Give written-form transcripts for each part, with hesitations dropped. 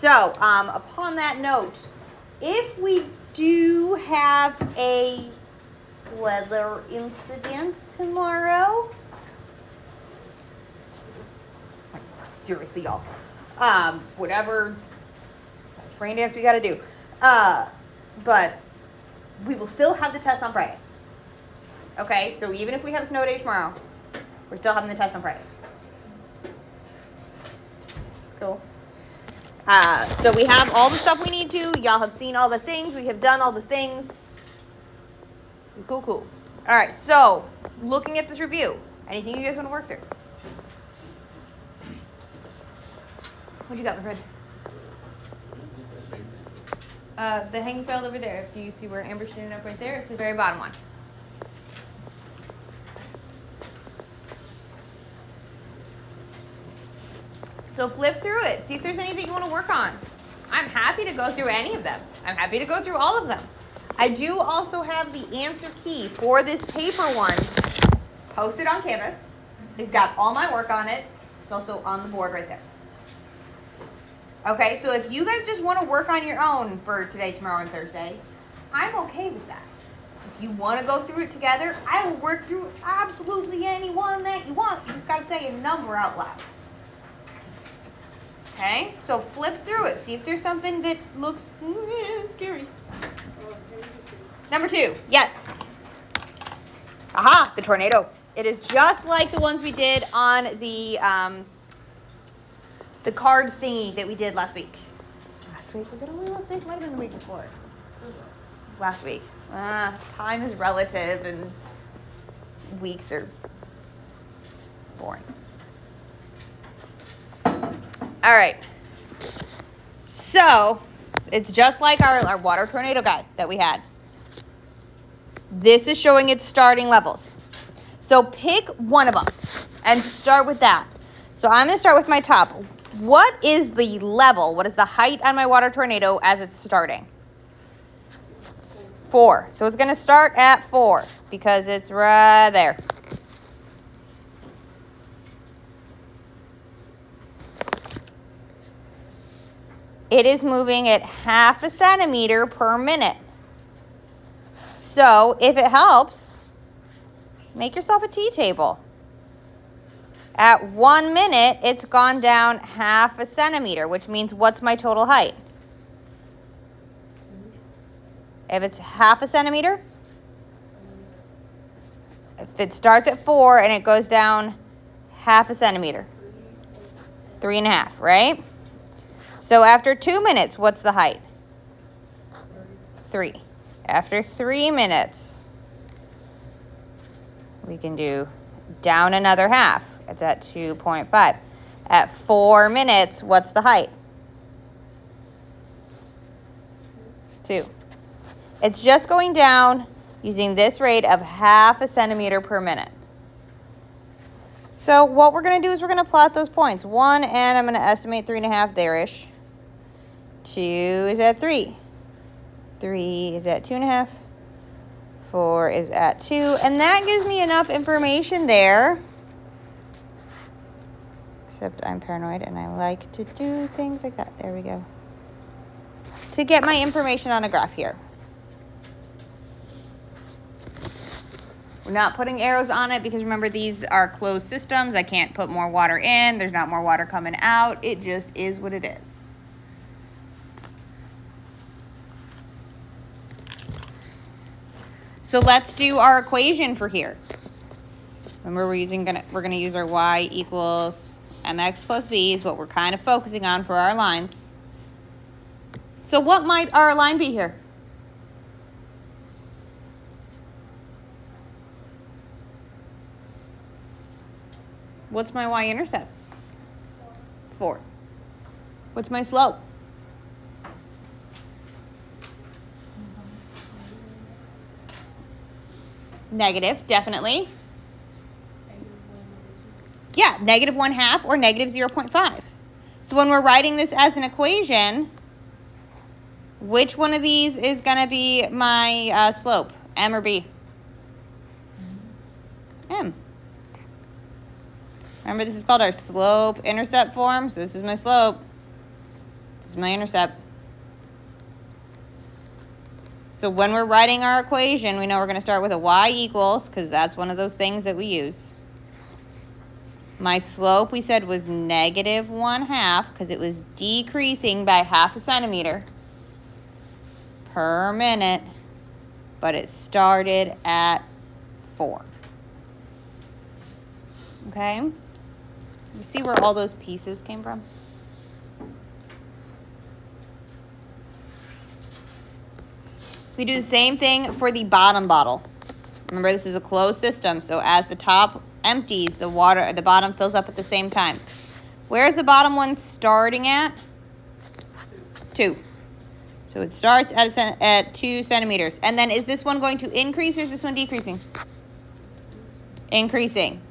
So, upon that note, if we do have a weather incident tomorrow, seriously, y'all, whatever rain dance we got to do, but we will still have the test on Friday. Okay, so even if we have a snow day tomorrow, we're still having the test on Friday. Cool. So we have all the stuff we need to. Y'all have seen all the things. We have done all the things. Cool, cool. All right, so looking at this review, anything you guys want to work through? What you got, my friend? The hanging file over there. If you see where Amber's shooting up right there, it's the very bottom one. So flip through it. See if there's anything you want to work on. I'm happy to go through any of them. I'm happy to go through all of them. I do also have the answer key for this paper one posted on Canvas. It's got all my work on it. It's also on the board right there. Okay, so if you guys just want to work on your own for today, tomorrow, and Thursday, I'm okay with that. If you want to go through it together, I will work through absolutely any one that you want. You just got to say a number out loud. Okay, so flip through it. See if there's something that looks scary. Number 2, yes. Aha, the tornado. It is just like the ones we did on the card thingy that we did last week. Last week? Was it only last week? It might have been the week before. Last week. Time is relative and weeks are boring. All right, so it's just like our water tornado guide that we had. This is showing its starting levels. So pick one of them and start with that. So I'm going to start with my top. What is the level? What is the height on my water tornado as it's starting? 4. So it's going to start at 4 because it's right there. It is moving at 0.5 centimeter per minute. So if it helps, make yourself a tea table. At 1 minute, it's gone down 0.5 centimeter, which means what's my total height? If it's 0.5 centimeter, if it starts at 4 and it goes down 0.5 centimeter, 3.5, right? So after 2 minutes, what's the height? 3. After 3 minutes, we can do down another 0.5. It's at 2.5. At 4 minutes, what's the height? 2. It's just going down using this rate of 0.5 centimeter per minute. So what we're going to do is we're going to plot those points. 1, and I'm going to estimate 3.5 there-ish. 2 is at 3. 3 is at 2.5. 4 is at 2. And that gives me enough information there. Except I'm paranoid and I like to do things like that. There we go. To get my information on a graph here. We're not putting arrows on it because remember these are closed systems. I can't put more water in. There's not more water coming out. It just is what it is. So let's do our equation for here. Remember we're gonna use our y equals mx plus b is what we're kind of focusing on for our lines. So what might our line be here? What's my y-intercept? 4. What's my slope? Negative, definitely. Yeah, -1/2 or -0.5. So when we're writing this as an equation, which one of these is going to be my slope? M or B? M. Remember, this is called our slope-intercept form. So this is my slope. This is my intercept. So when we're writing our equation, we know we're going to start with a y equals, because that's one of those things that we use. My slope, we said, was negative 1/2, because it was decreasing by 1/2 centimeter per minute, but it started at 4. Okay? You see where all those pieces came from? We do the same thing for the bottom bottle. Remember, this is a closed system, so as the top empties, the bottom fills up at the same time. Where is the bottom one starting at? 2. So it starts at 2 centimeters. And then is this one going to increase or is this one decreasing? Increasing.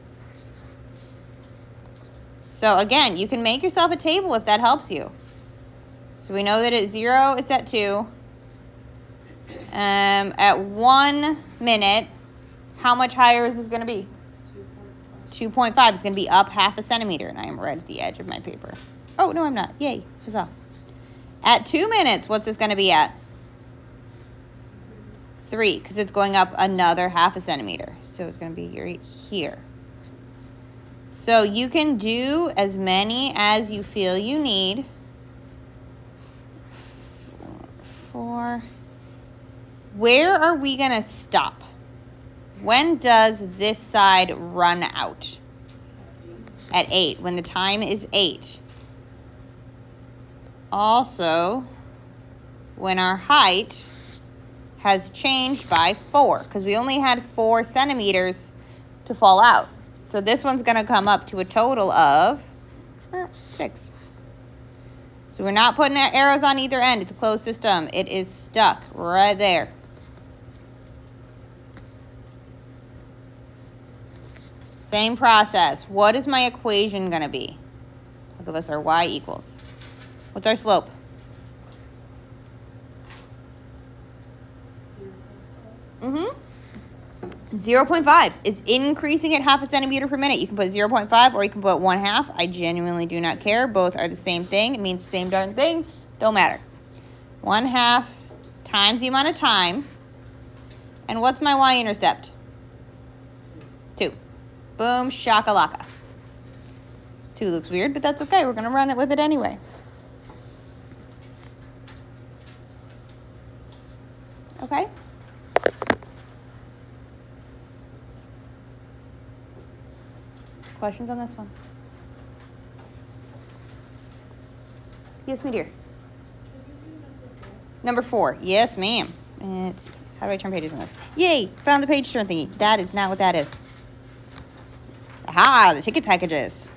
So again, you can make yourself a table if that helps you. So we know that at 0, it's at 2. At 1 minute, how much higher is this going to be? 2.5. It's going to be up 1/2 centimeter, and I am right at the edge of my paper. Oh, no, I'm not. Yay. Huzzah. At 2 minutes, what's this going to be at? 3, because it's going up another 1/2 centimeter. So it's going to be right here. So you can do as many as you feel you need. 4. Where are we going to stop? When does this side run out? At 8, when the time is 8. Also, when our height has changed by 4, because we only had 4 centimeters to fall out. So this one's going to come up to a total of 6. So we're not putting arrows on either end. It's a closed system. It is stuck right there. Same process. What is my equation going to be? I'll give us our y equals. What's our slope? 0.5. It's increasing at 1/2 centimeter per minute. You can put 0.5 or you can put 1/2. I genuinely do not care. Both are the same thing. It means the same darn thing. Don't matter. 1/2 times the amount of time. And what's my y-intercept? 2. Boom, shakalaka. 2 looks weird, but that's okay. We're going to run it with it anyway. Okay? Questions on this one? Yes, my dear. Number 4. Yes, ma'am. How do I turn pages on this? Yay! Found the page turn thingy. That is not what that is. Aha! The ticket packages.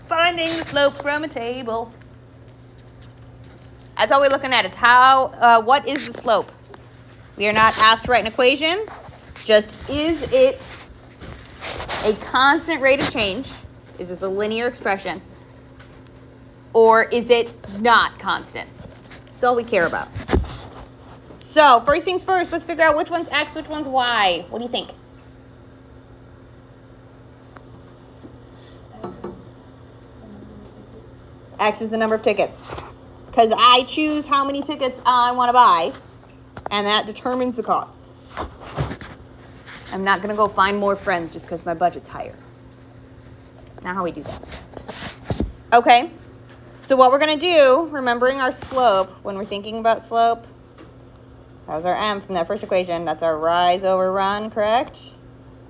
Finding the slope from a table. That's all we're looking at. It's what is the slope? We are not asked to write an equation. Just is it a constant rate of change? Is this a linear expression? Or is it not constant? That's all we care about. So, first things first, let's figure out which one's x, which one's y. What do you think? X is the number of tickets. Because I choose how many tickets I want to buy, and that determines the cost. I'm not going to go find more friends just because my budget's higher. Not how we do that. Okay, so what we're going to do, remembering our slope, when we're thinking about slope, that was our m from that first equation. That's our rise over run, correct?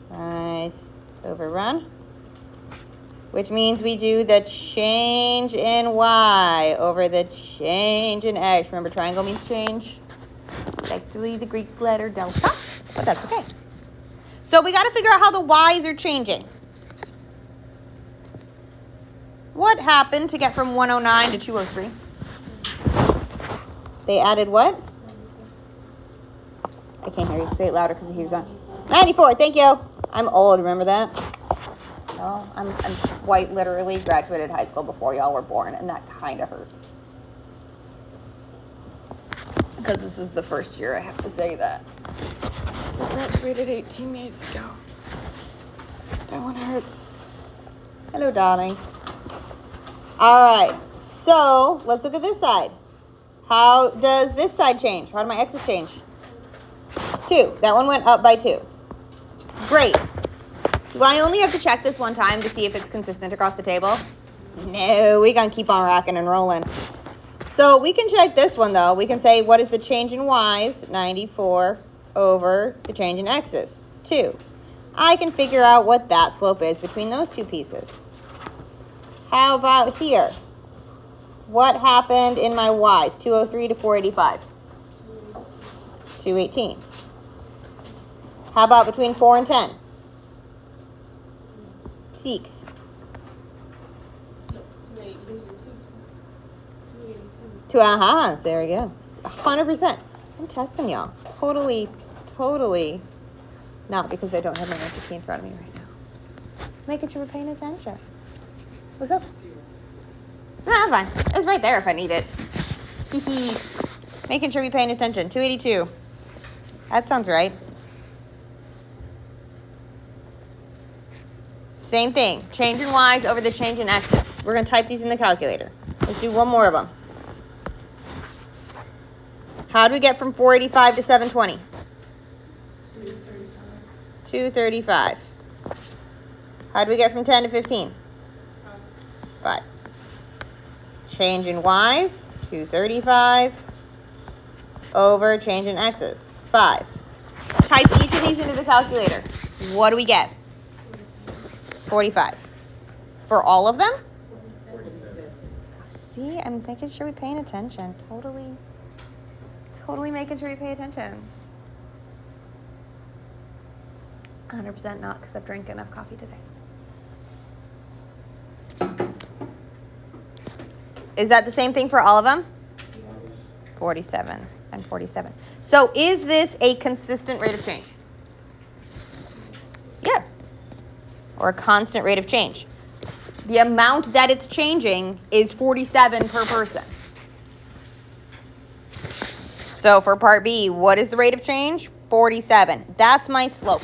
Rise over run. Which means we do the change in y over the change in x. Remember, triangle means change. It's actually the Greek letter delta, but that's okay. So we got to figure out how the y's are changing. What happened to get from 109 to 203? They added what? I can't hear you. Say it louder because the heater's on. 94, thank you. I'm old, remember that? No, I'm quite literally graduated high school before y'all were born, and that kind of hurts. Because this is the first year I have to say that. So I graduated 18 years ago. That one hurts. Hello, darling. All right. So let's look at this side. How does this side change? How do my x's change? 2. That one went up by 2. Great. Do I only have to check this one time to see if it's consistent across the table? No, we're going to keep on rocking and rolling. So we can check this one, though. We can say, what is the change in y's? 94 over the change in x's, 2. I can figure out what that slope is between those two pieces. How about here? What happened in my y's? 203 to 485. 218. How about between 4 and 10? 6. 2. There we go. 100%. I'm testing y'all. Totally not because I don't have my answer key in front of me right now. Making sure we're paying attention. What's up? No, that's fine. It's right there if I need it. Making sure we're paying attention. 282. That sounds right. Same thing. Change in y's over the change in x's. We're going to type these in the calculator. Let's do one more of them. How do we get from 485 to 720? 235. How do we get from 10 to 15? 5. Change in y's, 235 over change in x's, 5. Type each of these into the calculator. What do we get? 45. For all of them? 47. See, I'm making sure we're paying attention. Totally making sure we pay attention. 100% not because I've drank enough coffee today. Is that the same thing for all of them? 47 and 47. So is this a consistent rate of change? Yeah. Or a constant rate of change. The amount that it's changing is 47 per person. So for part B, what is the rate of change? 47. That's my slope.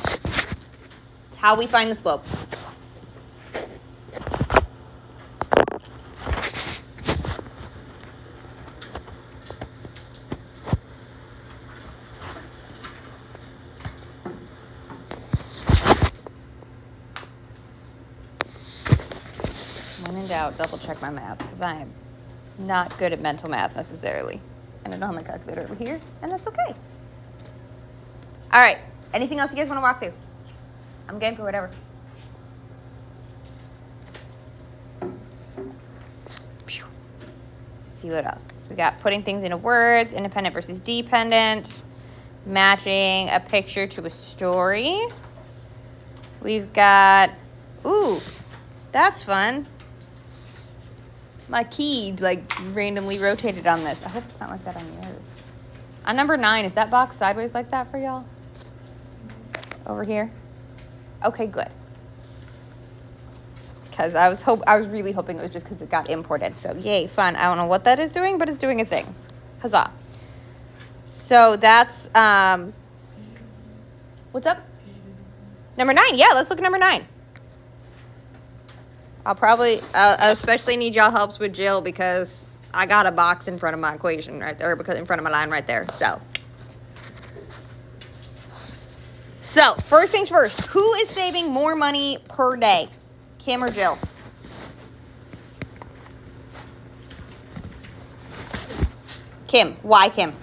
It's how we find the slope. When in doubt, double check my math because I am not good at mental math necessarily. And I don't have my calculator over here, and that's okay. All right. Anything else you guys want to walk through? I'm game for whatever. See what else. We got putting things into words, independent versus dependent, matching a picture to a story. We've got, ooh, that's fun. My key randomly rotated on this. I hope it's not like that on yours. On number 9, is that box sideways like that for y'all? Over here? Okay, good. Because I was really hoping it was just because it got imported. So yay, fun. I don't know what that is doing, but it's doing a thing. Huzzah. So that's what's up? Number 9. Yeah, let's look at number 9. I'll especially need y'all helps with Jill because I got a box in front of my equation right there, because in front of my line right there. So first things first, who is saving more money per day? Kim or Jill? Kim. Why Kim?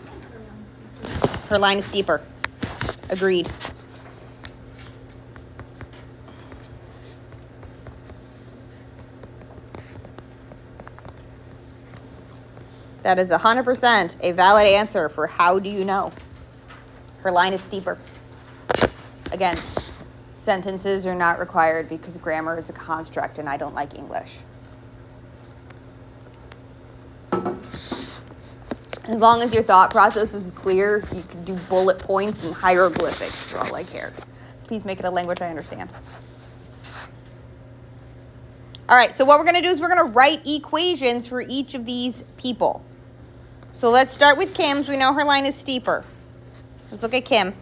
Her line is steeper. Agreed. That is 100% a valid answer for how do you know. Her line is steeper. Again, sentences are not required because grammar is a construct and I don't like English. As long as your thought process is clear, you can do bullet points and hieroglyphics for all I care. Please make it a language I understand. All right, so what we're going to do is we're going to write equations for each of these people. So let's start with Kim's. We know her line is steeper. Let's look at Kim.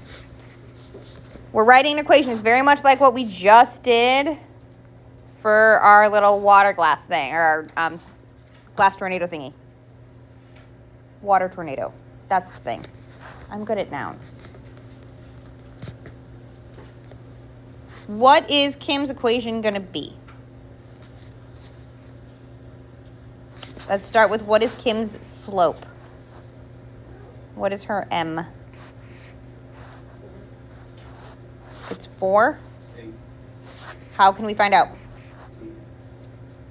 We're writing an equation. It's very much like what we just did for our little water glass thing, or our glass tornado thingy. Water tornado. That's the thing. I'm good at nouns. What is Kim's equation going to be? Let's start with what is Kim's slope? What is her M? It's 4? 8. How can we find out?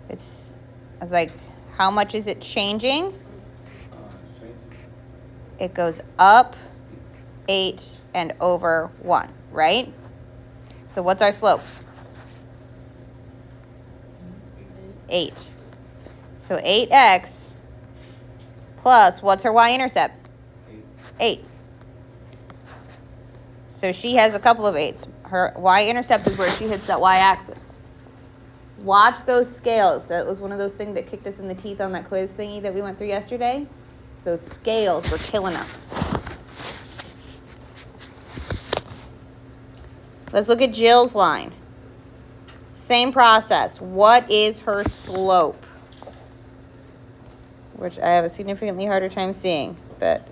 I was like, how much is it changing? It goes up 8 and over 1, right? So what's our slope? 8. So 8x plus, what's her y-intercept? 8. So she has a couple of 8s. Her y-intercept is where she hits that y-axis. Watch those scales. That was one of those things that kicked us in the teeth on that quiz thingy that we went through yesterday. Those scales were killing us. Let's look at Jill's line. Same process. What is her slope? Which I have a significantly harder time seeing, but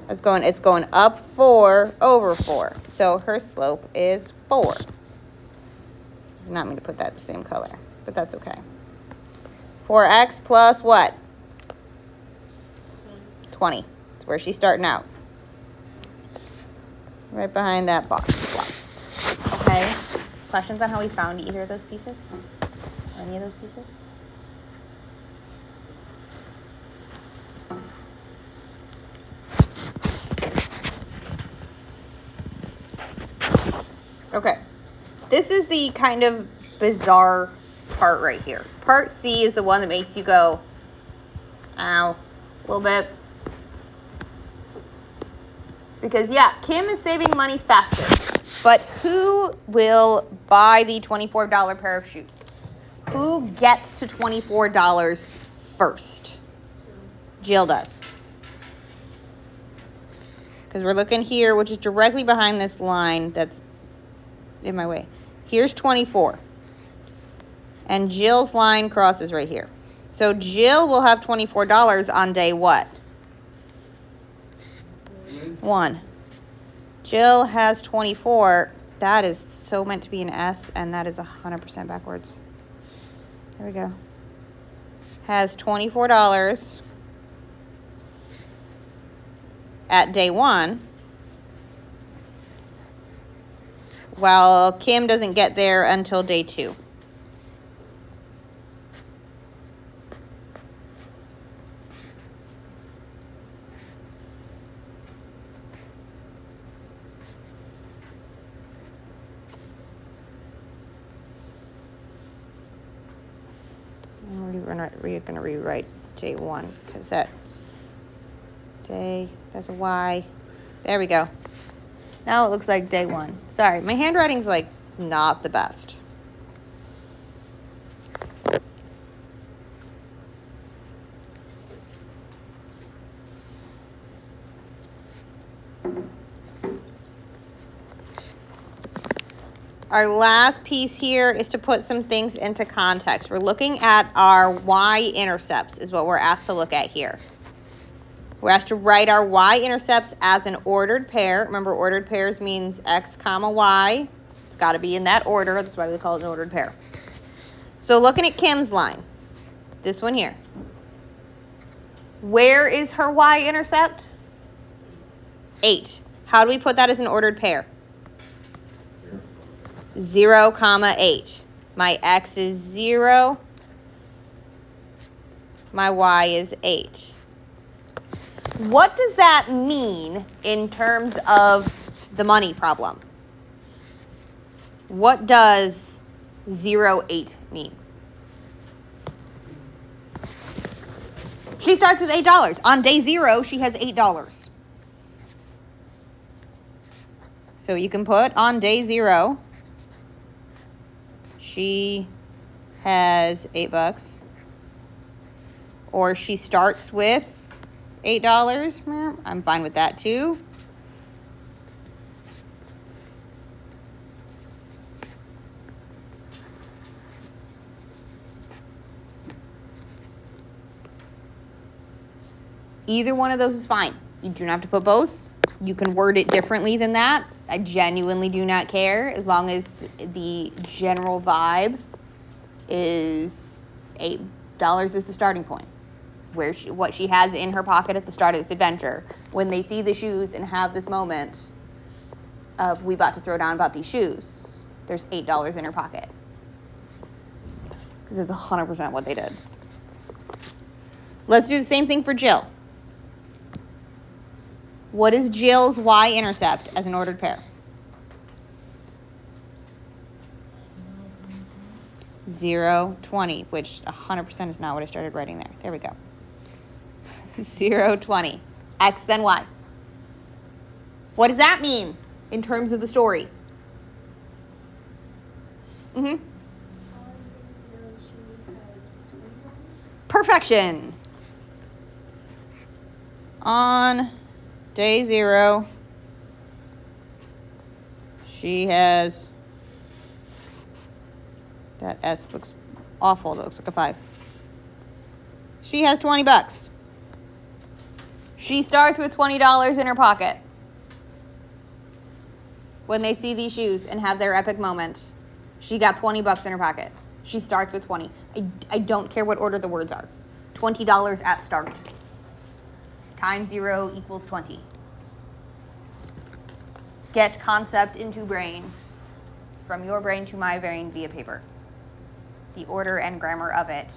it's going up 4 over 4. So her slope is 4. Not mean to put that the same color, but that's okay. 4x plus what? 20. That's where she's starting out. Right behind that box. Okay. Questions on how we found either of those pieces? Any of those pieces? Okay. This is the kind of bizarre part right here. Part C is the one that makes you go, ow, a little bit. Because, yeah, Kim is saving money faster. But who will buy the $24 pair of shoes? Who gets to $24 first? Jill does. Because we're looking here, which is directly behind this line that's in my way. Here's 24. And Jill's line crosses right here. So Jill will have $24 on day what? 1. Jill has 24. That is so meant to be an S, and that is 100% backwards. There we go. Has $24 at day 1. While Kim doesn't get there until day 2. We're going to rewrite day 1 because that's a Y. There we go. Now it looks like day 1. Sorry, my handwriting's like not the best. Our last piece here is to put some things into context. We're looking at our y-intercepts is what we're asked to look at here. We're asked to write our y-intercepts as an ordered pair. Remember, ordered pairs means x comma y. It's got to be in that order. That's why we call it an ordered pair. So looking at Kim's line, this one here. Where is her y-intercept? 8. How do we put that as an ordered pair? 0, comma 8. My x is 0. My y is 8. What does that mean in terms of the money problem? What does 0, 8 mean? She starts with $8. On day 0, she has $8. So you can put on day 0, she has $8. Or she starts with $8. I'm fine with that too. Either one of those is fine. You do not have to put both. You can word it differently than that. I genuinely do not care, as long as the general vibe is $8 is the starting point. What she has in her pocket at the start of this adventure. When they see the shoes and have this moment of, we about to throw down about these shoes, there's $8 in her pocket. Because it's 100% what they did. Let's do the same thing for Jill. What is Jill's y-intercept as an ordered pair? 0, 20, which 100% is not what I started writing there. There we go. 0, 20. X, then Y. What does that mean in terms of the story? Perfection. On day 0, she has, that S looks awful. That looks like a 5. She has $20. She starts with $20 in her pocket. When they see these shoes and have their epic moment, she got $20 in her pocket. She starts with 20. I don't care what order the words are. $20 at start. Times 0 equals 20. Get concept into brain. From your brain to my brain via paper. The order and grammar of it,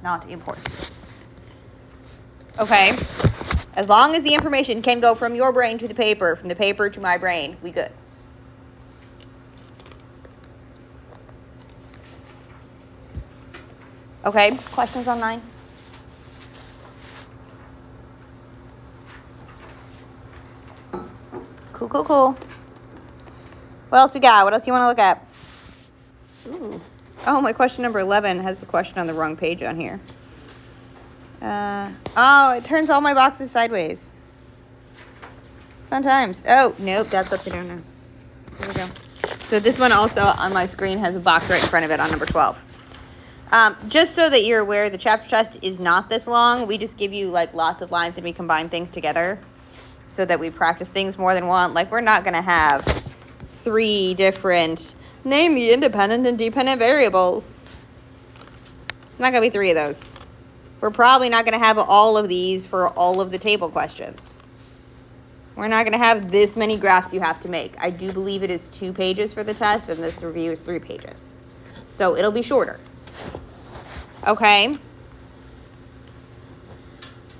not important. Okay? As long as the information can go from your brain to the paper, from the paper to my brain, we good. Okay, questions on 9? Cool. What else we got? What else you want to look at? Ooh. Oh, my question number 11 has the question on the wrong page on here. Oh, it turns all my boxes sideways. Fun times. Oh, nope, that's upside down now. There we go. So this one also on my screen has a box right in front of it on number 12. Just so that you're aware, the chapter test is not this long. We just give you like lots of lines and we combine things together so that we practice things more than one. Like, we're not going to have 3 different, name the independent and dependent variables. Not going to be 3 of those. We're probably not going to have all of these for all of the table questions. We're not going to have this many graphs you have to make. I do believe it is 2 pages for the test, and this review is 3 pages. So it'll be shorter. Okay?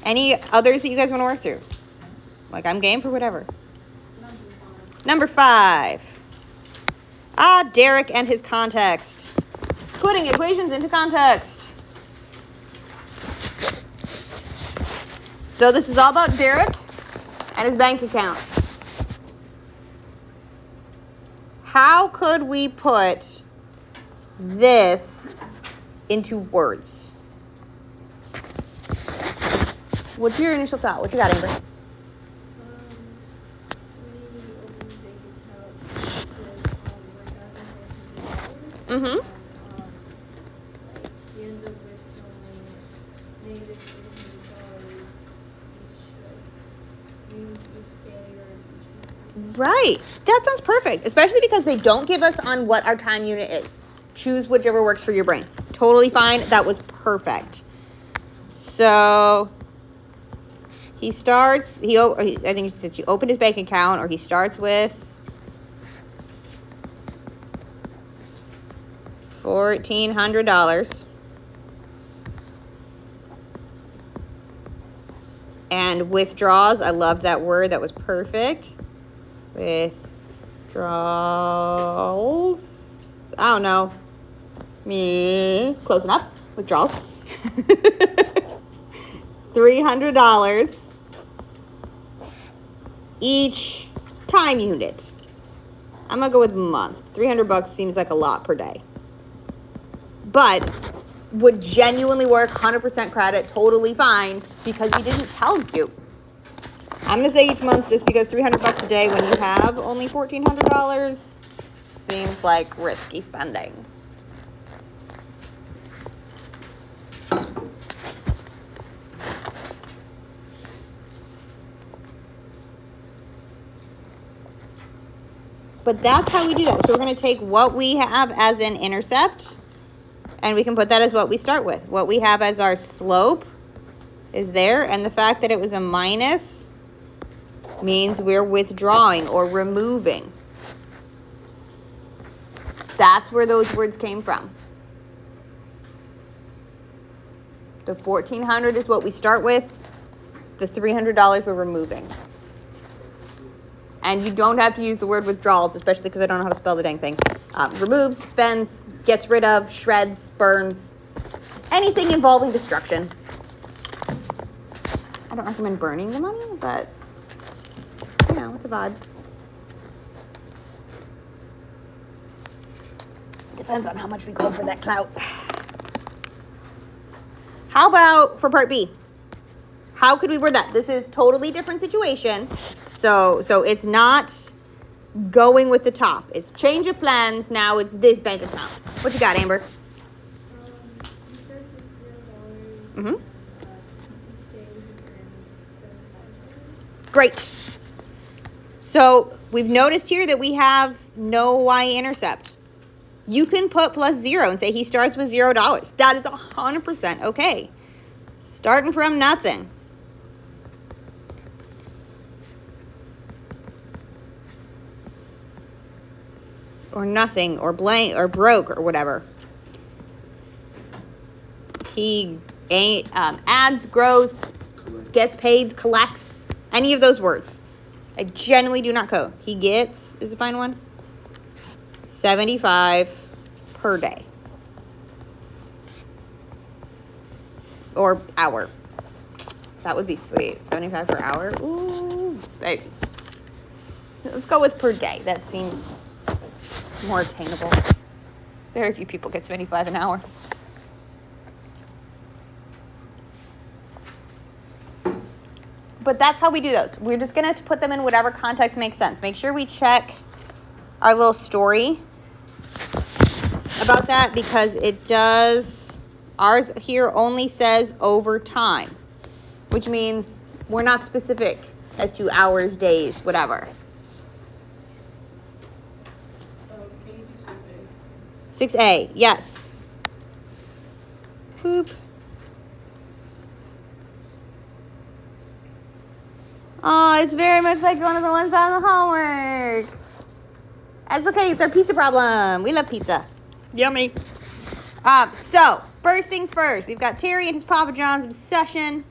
Any others that you guys want to work through? Like, I'm game for whatever. Number 5. Derek and his context. Putting equations into context. So this is all about Derek and his bank account. How could we put this into words? What's your initial thought? What you got, Amber? Mm-hmm. Right. That sounds perfect, especially because they don't give us on what our time unit is. Choose whichever works for your brain. Totally fine. That was perfect. So he starts, I think since you opened his bank account, or he starts with $1,400. And withdraws, I loved that word. That was perfect. Withdrawals. I don't know. Close enough. Withdrawals. $300 each time unit. I'm gonna go with month. $300 seems like a lot per day, but would genuinely work. 100% credit, totally fine, because we didn't tell you. I'm gonna say each month just because $300 a day when you have only $1,400 seems like risky spending. But that's how we do that. So we're going to take what we have as an intercept, and we can put that as what we start with. What we have as our slope is there, and the fact that it was a minus means we're withdrawing or removing. That's where those words came from. The $1,400 is what we start with. The $300 we're removing. And you don't have to use the word withdrawals, especially because I don't know how to spell the dang thing. Removes, spends, gets rid of, shreds, burns, anything involving destruction. I don't recommend burning the money, but, you know, it's a vibe. Depends on how much we go for that clout. How about for part B? How could we word that? This is totally different situation. So it's not going with the top. It's change of plans. Now it's this bank account. What you got, Amber? He starts with $0. Mm-hmm. Each day he earns $75. Great. So we've noticed here that we have no y-intercept. You can put plus 0 and say he starts with $0. That is 100% okay. Starting from nothing. Or nothing, or blank, or broke, or whatever. He adds, grows, gets paid, collects, any of those words. I genuinely do not code. He gets, is the final one? 75 per day. Or hour. That would be sweet. 75 per hour. Ooh, baby. Let's go with per day. That seems more attainable. Very few people get 75 an hour. But that's how we do those. We're just going to put them in whatever context makes sense. Make sure we check our little story about that, because it does, ours here only says over time, which means we're not specific as to hours, days, whatever. Can you do 6A? 6A, yes. Boop. Oh, it's very much like one of the ones on the homework. That's okay, it's our pizza problem. We love pizza. Yummy. So, first things first. We've got Terry and his Papa John's obsession.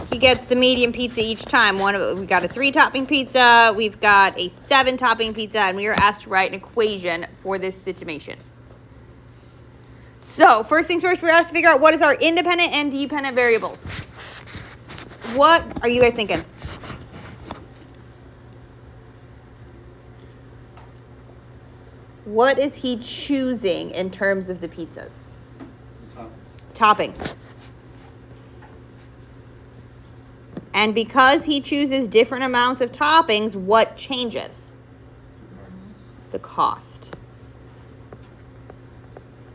He gets the medium pizza each time. We got a 3-topping pizza. We've got a 7-topping pizza, and we are asked to write an equation for this situation. So, first things first, we're asked to figure out what is our independent and dependent variables. What are you guys thinking? What is he choosing in terms of the pizzas? Toppings. And because he chooses different amounts of toppings, what changes? The cost.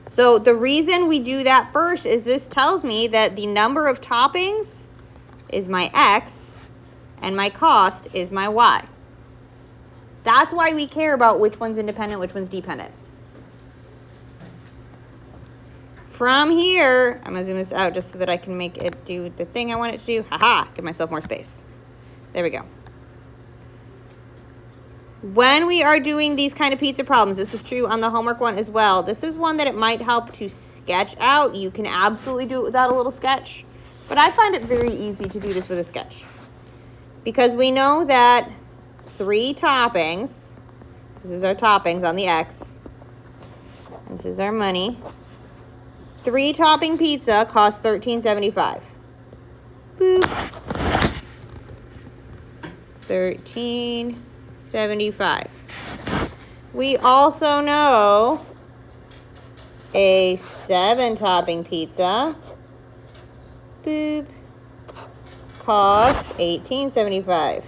So the reason we do that first is this tells me that the number of toppings is my X and my cost is my Y. That's why we care about which one's independent, which one's dependent. From here, I'm going to zoom this out just so that I can make it do the thing I want it to do. Haha, give myself more space. There we go. When we are doing these kind of pizza problems, this was true on the homework one as well. This is one that it might help to sketch out. You can absolutely do it without a little sketch. But I find it very easy to do this with a sketch. Because we know that 3 toppings, this is our toppings on the X, this is our money. 3-topping pizza costs $13.75. Boop. $13.75. We also know a 7-topping pizza, boop, cost $18.75.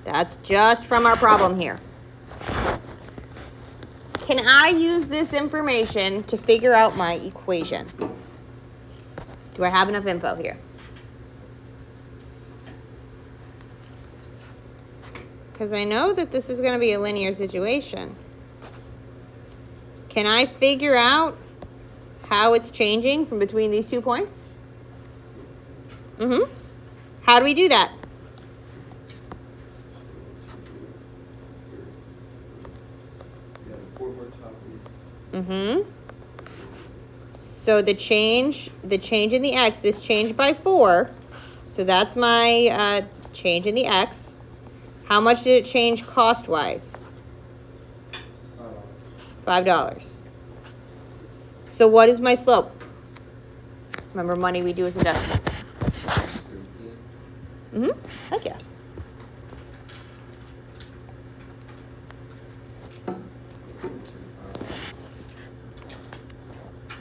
That's just from our problem here. Can I use this information to figure out my equation? Do I have enough info here? Because I know that this is going to be a linear situation. Can I figure out how it's changing from between these 2 points? Mm-hmm. How do we do that? You have 4 more toppings. Mm-hmm. So the change in the x, this changed by 4. So that's my change in the x. How much did it change cost-wise? $5. So what is my slope? Remember, money we do is in decimal. Mm-hmm. Heck yeah.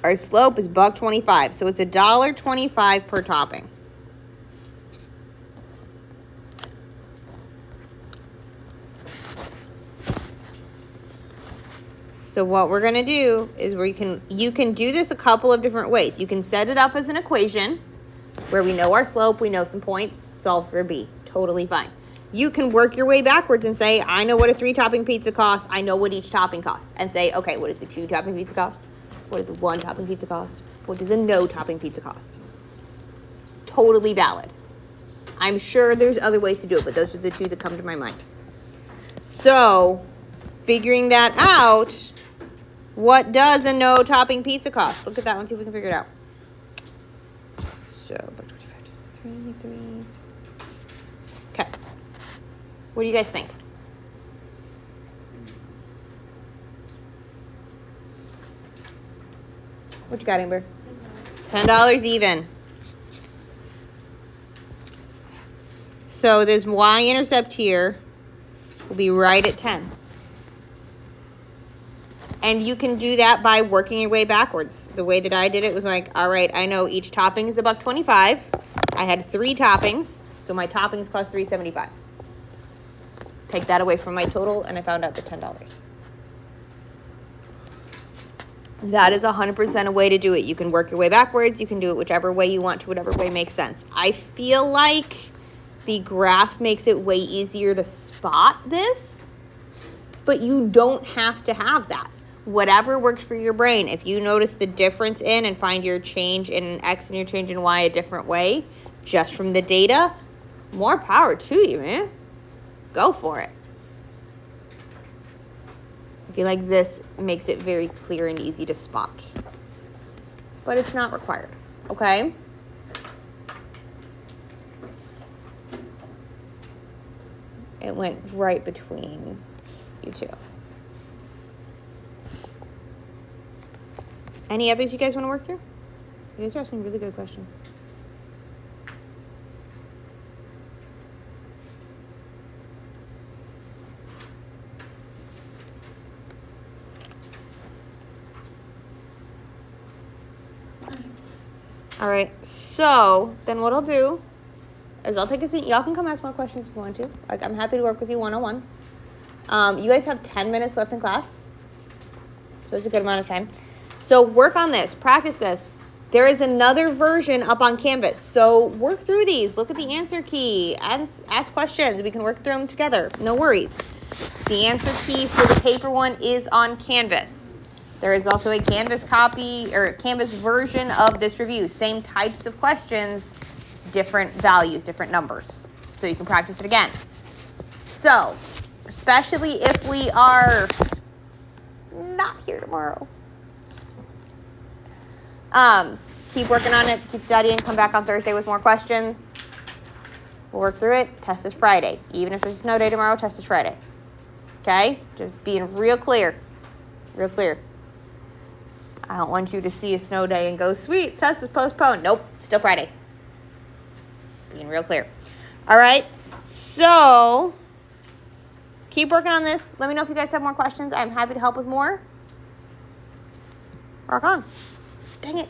Our slope is $1.25, so it's $1.25 per topping. So what we're gonna do is you can do this a couple of different ways. You can set it up as an equation where we know our slope, we know some points, solve for b. Totally fine. You can work your way backwards and say, I know what a 3-topping pizza costs, I know what each topping costs, and say, okay, what does a 2-topping pizza cost? What does a 1-topping pizza cost? What does a no-topping pizza cost? Totally valid. I'm sure there's other ways to do it, but those are the 2 that come to my mind. So, figuring that out, what does a no-topping pizza cost? Look at that one, see if we can figure it out. So, okay. What do you guys think? What you got, Amber? $10 even. So this y-intercept here will be right at 10. And you can do that by working your way backwards. The way that I did it was like, all right, I know each topping is $1.25. I had 3 toppings, so my toppings cost $3.75. Take that away from my total, and I found out the $10. That is 100% a way to do it. You can work your way backwards. You can do it whichever way you want to, whatever way makes sense. I feel like the graph makes it way easier to spot this, but you don't have to have that. Whatever works for your brain. If you notice the difference in and find your change in X and your change in Y a different way, just from the data, more power to you, man. Go for it. I feel like this makes it very clear and easy to spot. But it's not required, okay? It went right between you two. Any others you guys want to work through? You guys are asking really good questions. All right, so then what I'll do is I'll take a seat. Y'all can come ask more questions if you want to. Like, I'm happy to work with you one-on-one. You guys have 10 minutes left in class. So it's a good amount of time. So work on this. Practice this. There is another version up on Canvas. So work through these. Look at the answer key. Ask questions. We can work through them together. No worries. The answer key for the paper one is on Canvas. There is also a Canvas copy or Canvas version of this review. Same types of questions, different values, different numbers. So you can practice it again. So, especially if we are not here tomorrow. Keep working on it, keep studying, come back on Thursday with more questions. We'll work through it. Test is Friday. Even if there's a snow day tomorrow, test is Friday. Okay? Just being real clear. Real clear. I don't want you to see a snow day and go, sweet, test is postponed. Nope, still Friday. Being real clear. All right, so keep working on this. Let me know if you guys have more questions. I'm happy to help with more. Rock on. Dang it.